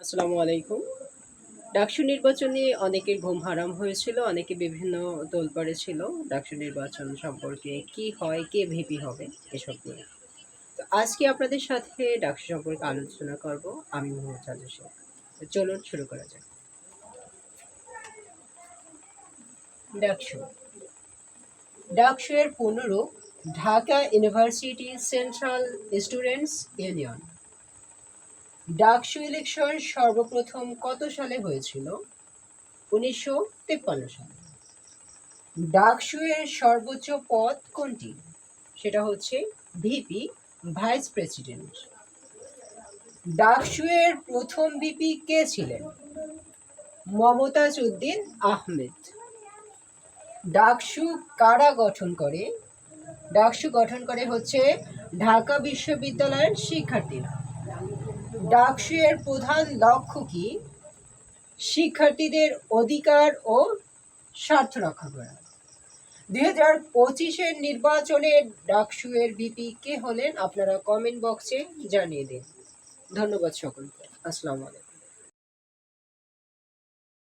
আসসালামু আলাইকুম। ডাকসু নির্বাচন নিয়ে অনেকের ঘুম হারাম হয়েছিল। অনেকে বিভিন্ন তোলপাড়ে ছিল ডাকসু নির্বাচন সম্পর্কে কি হয়, কে ভিপি হবে এসব নিয়ে। তো আজকে আপনাদের সাথে ডাকসু সম্পর্কে আলোচনা করব। আমি মোহাম্মদ সাজু শেখ। তো চলুন শুরু করা যাক। ডাকসু ডাকসু এর পূর্ণরূপ Dhaka university central students union. DUCSU election সর্বপ্রথম কত সালে হয়েছিল? ১৯৫৩ সালে। ডাকসু এর সর্বোচ্চ পদ কোনটি? সেটা হচ্ছে ভিপি, ভাইস প্রেসিডেন্ট। ডাকসু এর প্রথম ভিপি কে ছিলেন? মমতাজ উদ্দিন আহমেদ। ডাকসু কারা গঠন করে? ডাকসু গঠন করে হচ্ছে ঢাকা বিশ্ববিদ্যালয়ের শিক্ষার্থীরা। ডাকসু এর প্রধান লক্ষ্য কি? শিক্ষার্থীদের অধিকার ও স্বার্থ রক্ষা করা। ২০২৫-এর নির্বাচনে ডাকসু এর ভিপি কে হলেন আপনারা কমেন্ট বক্সে জানিয়ে দিন। ধন্যবাদ সকলকে। আসসালামু আলাইকুম।